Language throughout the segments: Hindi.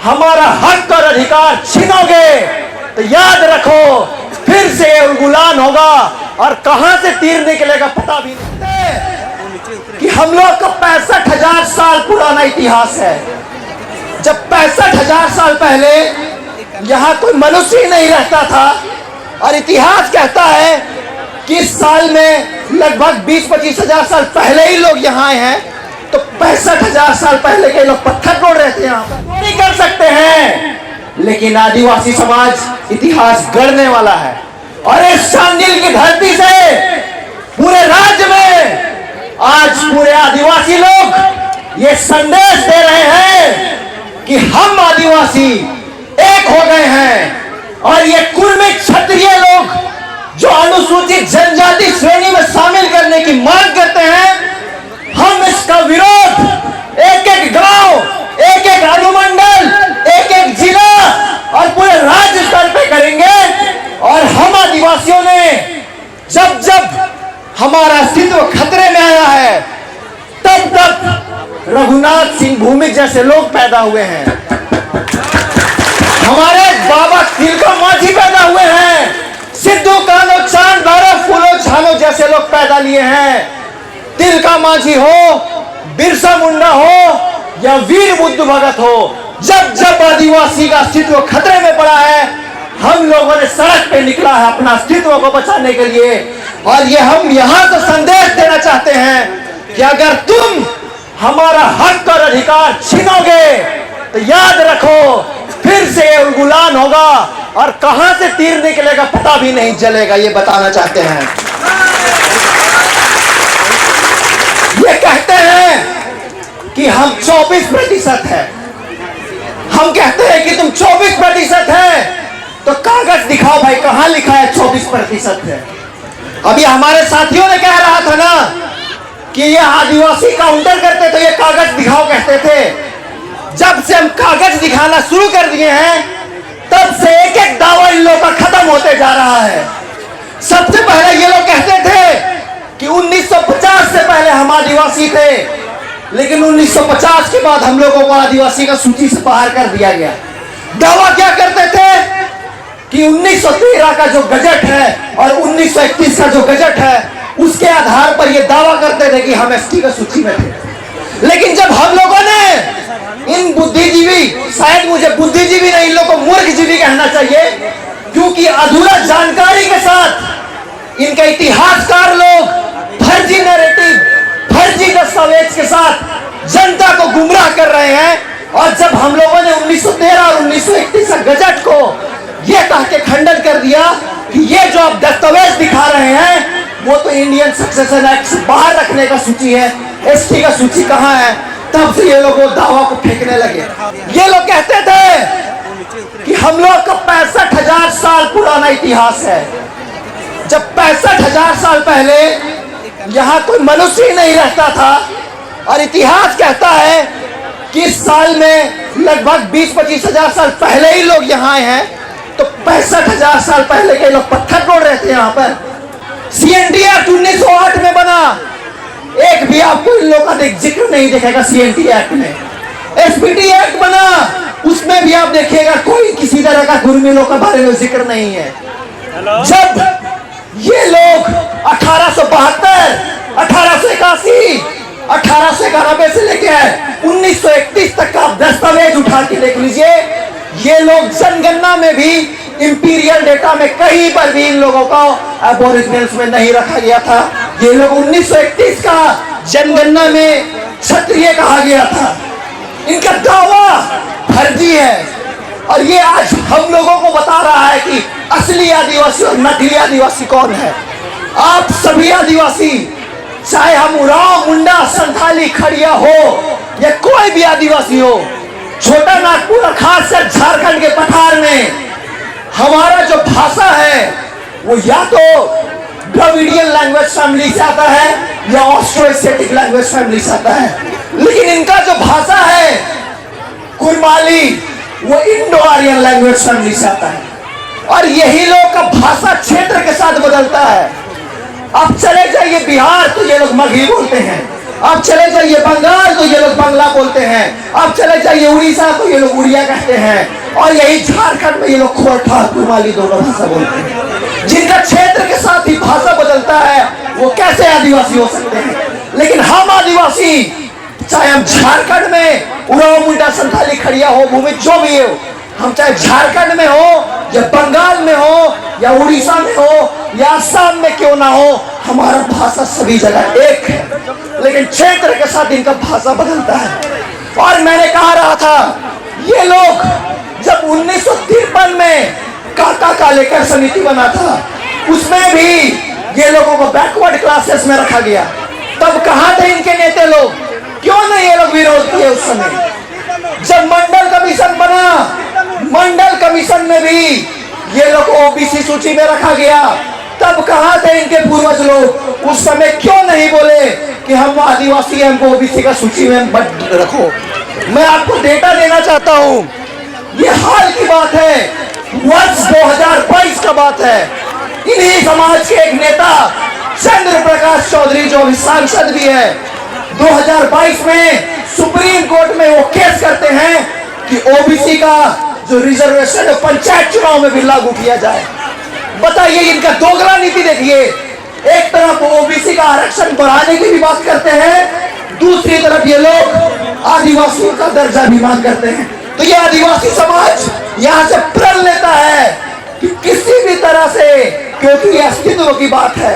हमारा हक और अधिकार छीनोगे तो याद रखो फिर से उलगुलान होगा और कहां से तीर निकलेगा पता भी नहीं। कि हम लोग का 65,000 साल पुराना इतिहास है। जब 65,000 साल पहले यहाँ कोई मनुष्य ही नहीं रहता था और इतिहास कहता है कि इस साल में लगभग 20-25 हजार साल पहले ही लोग यहाँ आए हैं, तो 65,000 साल पहले के लोग पत्थर तोड़ रहे थे यहाँ पर। नहीं कर सकते हैं, लेकिन आदिवासी समाज इतिहास गढ़ने वाला है और इस शांडिल की धरती से पूरे राज्य में आज पूरे आदिवासी लोग ये संदेश दे रहे हैं कि हम आदिवासी एक हो गए हैं और ये कुर्मी क्षत्रिय लोग जो अनुसूचित जनजाति श्रेणी में शामिल करने की मांग करते हैं, हम इसका विरोध एक एक गांव, एक एक अनुमंडल, एक एक जिला और पूरे राज्य स्तर पे करेंगे। और हम आदिवासियों ने जब जब हमारा अस्तित्व खतरे में आया है तब तब रघुनाथ सिंह भूमिक जैसे लोग पैदा हुए हैं, हमारे बाबा तिलका मांझी पैदा हुए हैं, सिद्धू कान्हू चांद भैरव फूलो झानो जैसे लोग पैदा लिए हैं। तिलका मांझी हो, बिरसा मुंडा हो या वीर बुद्ध भगत हो, जब जब आदिवासी का अस्तित्व खतरे में पड़ा है हम लोगों ने सड़क पे निकला है अपना अस्तित्व को बचाने के लिए। और ये हम यहाँ से संदेश देना चाहते हैं कि अगर तुम हमारा हक और अधिकार छीनोगे तो याद रखो फिर से उलगुलान होगा और कहां से तीर निकलेगा पता भी नहीं चलेगा। ये बताना चाहते हैं। ये कहते हैं कि हम 24% है, हम कहते हैं कि तुम 24% है, तो कागज दिखाओ भाई, कहां लिखा है 24% है। अभी हमारे साथियों ने कह रहा था ना कि ये आदिवासी काउंटर करते थे, ये कागज दिखाओ कहते थे। जब से हम कागज दिखाना शुरू कर दिए हैं तब से एक एक दावा इन लोगों का खत्म होते जा रहा है। सबसे पहले ये लोग कहते थे कि 1950 से पहले हम आदिवासी थे, लेकिन 1950 के बाद हम लोगों को आदिवासी का सूची से बाहर कर दिया गया। दावा क्या करते थे कि 1913 का जो गजट है और 1931 का जो गजट है उसके आधार पर ये दावा करते थे कि हम एसटी का सूची में थे। लेकिन जब हम लोगों ने इन बुद्धिजीवी, शायद मुझे बुद्धिजीवी नहीं, इन लोगों को मूर्खजीवी कहना चाहिए, क्योंकि अधूरा जानकारी के साथ इनके इतिहासकार लोग फर्जी नैरेटिव, फर्जी दस्तावेज के साथ जनता को गुमराह कर रहे हैं। और जब हम लोगों ने 1913 और 1931 का गजट को यह कह के खंडन कर दिया कि ये जो आप दस्तावेज दिखा रहे हैं वो तो इंडियन सक्सेशन एक्ट से बाहर रखने का सूची है, एसटी का सूची कहाँ है, तब से ये लोग वो दावा को फेंकने लगे। ये लोग कहते थे कि हम लोग का 65,000 साल पुराना इतिहास है। जब 65,000 साल पहले यहाँ कोई मनुष्य ही नहीं रहता था और इतिहास कहता है कि इस साल में लगभग 20-25 हजार साल पहले ही लोग यहाँ आए हैं, तो 65,000 साल पहले के लोग पत्थर तोड़ रहे थे यहाँ पर। CNT एक्ट 1908 में बना, एक भी आपको इन लोगों का जिक्र नहीं दिखेगा CNT एक्ट में। SPT एक्ट बना, उसमें भी आप देखिएगा कोई किसी तरह का कुर्मियों के बारे में जिक्र नहीं है। जब ये लोग 1872, 1881, 1891 से लेके 1931 तक का दस्तावेज उठा के देख लीजिए। ये लोग जनगणना में भी, इंपीरियल डेटा में कहीं पर भी इन लोगों को एबोरिजिनल्स में नहीं रखा गया था। ये लोग 1931 का जनगणना में क्षत्रिय कहा गया था। इनका दावा फर्जी है और ये आज हम लोगों को बता रहा है कि असली आदिवासी और नकली आदिवासी कौन है। आप सभी आदिवासी, चाहे हम उरांव, मुंडा, संथाली, खड़िया हो या कोई भी आदिवासी हो, छोटा नागपुर और खासकर झारखंड के पठार में हमारा जो भाषा है वो या तो द्रविडियन लैंग्वेज फैमिली से आता है या ऑस्ट्रो एशियाटिक लैंग्वेज फैमिली से आता है। लेकिन इनका जो भाषा है कुरमाली, वो इंडो आर्यन लैंग्वेज फैमिली से आता है और यही लोग का भाषा क्षेत्र के साथ बदलता है। आप चले जाइए बिहार तो ये लोग मगही बोलते हैं, आप चले जाइए बंगाल तो ये लोग बांग्ला बोलते हैं, आप चले जाइए उड़ीसा तो ये लोग उड़िया कहते हैं, और यही झारखंड में ये लोग खोरठा कुमाली दोनों भाषा बोलते हैं। जिनका क्षेत्र के साथ ही भाषा बदलता है वो कैसे आदिवासी हो सकते हैं? लेकिन हम आदिवासी, चाहे हम झारखंड में उराव मुंडा संथाली खड़िया हो, भूमि जो भी हो, हम चाहे झारखंड में हो या बंगाल में हो या उड़ीसा में हो या असम में क्यों ना हो, हमारा भाषा सभी जगह एक है, लेकिन क्षेत्र के साथ इनका भाषा बदलता है। और मैंने कहा रहा था, ये लोग जब 1953 में काका का लेकर समिति बना था, उसमें भी ये लोगों को बैकवर्ड क्लासेस में रखा गया। तब कहां थे इनके नेता लोग? क्यों नहीं ये लोग विरोध किए उस समय? जब मंडल कमीशन बना, मंडल कमीशन में भी ये लोग ओबीसी सूची में रखा गया, तब कहां थे इनके पूर्वज लोग? उस समय क्यों नहीं बोले कि हम आदिवासी हैं, हमको ओबीसी का सूची में मत रखो? मैं आपको डेटा देना चाहता हूं, ये हाल की बात है, वर्ष 2022 का बात है। इन्हीं समाज के एक नेता चंद्र प्रकाश चौधरी, जो अभी सांसद भी है, 2022 में सुप्रीम कोर्ट में वो केस करते हैं कि ओबीसी का जो रिजर्वेशन है पंचायत चुनाव में भी लागू किया जाए। बताइए, इनका दोगला नीति देखिए। एक तरफ ओबीसी का आरक्षण बढ़ाने की भी बात करते हैं, दूसरी तरफ ये लोग आदिवासियों का दर्जा भी मांग करते हैं। तो ये आदिवासी समाज यहां से प्रण लेता है कि किसी भी तरह से, क्योंकि ये अस्तित्व की बात है,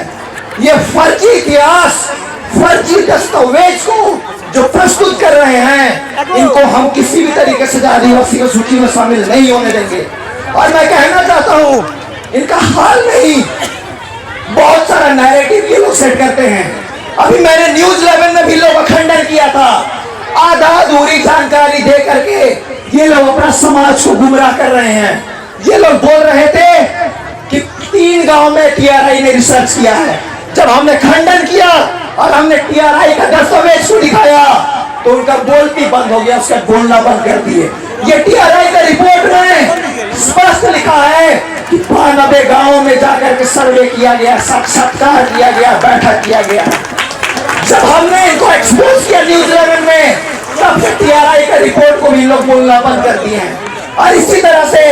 ये फर्जी इतिहास, फर्जी दस्तावेज को जो प्रस्तुत कर रहे हैं, इनको हम किसी भी तरीके से आदिवासी की सूची में शामिल नहीं होने देंगे। और मैं कहना चाहता हूं, इनका हाल में ही बहुत सारा नैरेटिव ये लोग सेट करते हैं। अभी मैंने न्यूज़ 11 में भी लोग का खंडन किया था, आधा अधूरी जानकारी दे करके ये लोग अपना समाज को गुमराह कर रहे हैं। ये लोग बोल रहे थे कि 3 गांव में टीआरआई ने रिसर्च किया है। जब हमने खंडन किया और हमने टीआरआई का दस्तावेज को दिखाया तो उनका बोलती बंद हो गया, उसका बोलना बंद कर दिए। ये टीआरआई का रिपोर्ट में स्पष्ट लिखा है कि 92 गांवों में जाकर के सर्वे किया गया, साक्षात्कार किया गया, बैठक किया गया। जब हमने इनको एक्सपोज किया न्यूज़ 11 में, तब से टीआरआई का रिपोर्ट को भी लोग बोलना बंद कर दिए हैं। और इसी तरह से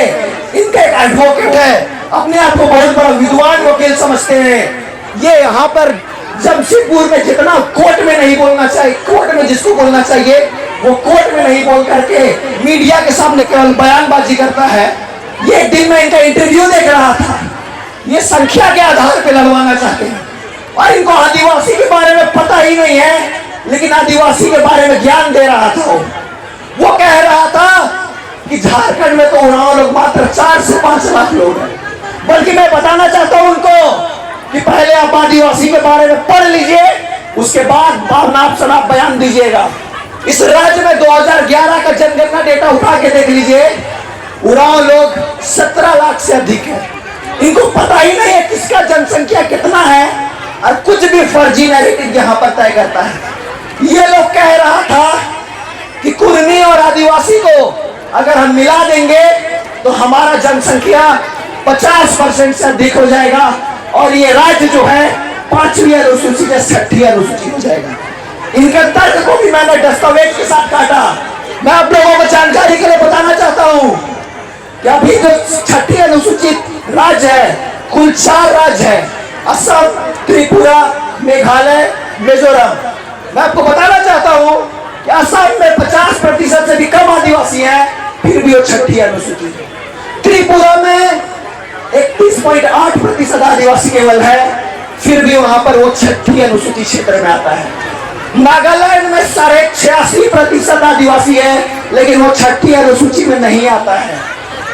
इनका एक एडवोकेट है, अपने आप को बहुत बड़ा विद्वान वकील समझते हैं। ये यहाँ पर जमशेदपुर में जितना कोर्ट में नहीं बोलना चाहिए, कोर्ट में जिसको बोलना चाहिए वो कोर्ट में नहीं बोल करके मीडिया के सामने केवल बयानबाजी करता है। ये दिन में इनका इंटरव्यू देख रहा था, ये संख्या के आधार पर लड़वाना चाहते हैं और इनको आदिवासी के बारे में पता ही नहीं है, लेकिन आदिवासी के बारे में ज्ञान दे रहा था। वो कह रहा था कि झारखंड में तो उराव लोग मात्र 4 से 5 लाख लोग हैं। बल्कि मैं बताना चाहता हूं उनको कि पहले आप आदिवासी के बारे में पढ़ लीजिए, उसके बाद आप शनाप बयान दीजिएगा। इस राज्य में 2011 का जनगणना डेटा उठा के देख लीजिए, उराव लोग 17 लाख से अधिक है। इनको पता ही नहीं है किसका जनसंख्या कितना है और कुछ भी फर्जी नैरेटिव यहाँ पर तय करता है। ये लोग कह रहा था कि कुर्मी और आदिवासी को अगर हम मिला देंगे तो हमारा जनसंख्या 50% से अधिक हो जाएगा और ये राज्य जो है 5वीं अनुसूची या 6ठी अनुसूची हो जाएगा। इनके तर्क को भी मैंने दस्तावेज के साथ काटा। मैं आप लोगों को जानकारी के लिए बताना चाहता हूं कि अभी जो 6ठी अनुसूचित राज्य है, कुल 4 राज्य है, असम, त्रिपुरा, मेघालय, मिजोरम। मैं आपको बताना चाहता हूं कि असम में 50% से भी कम आदिवासी हैं, फिर भी वो 6ठी अनुसूची है। त्रिपुरा में 31.8% आदिवासी केवल है, फिर भी वहां पर वो 6ठी अनुसूची क्षेत्र में आता है। नागालैंड में 86% आदिवासी है, लेकिन वो 6ठी अनुसूची में नहीं आता है।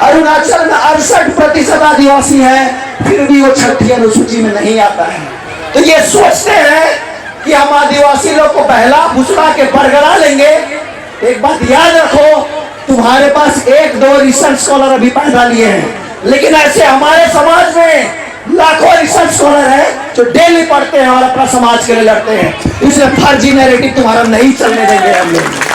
अरुणाचल में 68% आदिवासी है, फिर भी वो 6ठी अनुसूची में नहीं आता है। तो ये सोचते हैं कि हम आदिवासी लोग को बहला फुसला के बरगड़ा लेंगे। एक बात याद रखो, तुम्हारे पास 1-2 रिसर्च स्कॉलर अभी पैदा लिए हैं, लेकिन ऐसे हमारे समाज में लाखों रिसर्च स्कॉलर हैं जो डेली पढ़ते हैं और अपना समाज के लिए लड़ते हैं। इसलिए फर्जी नैरेटिव तुम्हारा नहीं चलने देंगे हम लोग।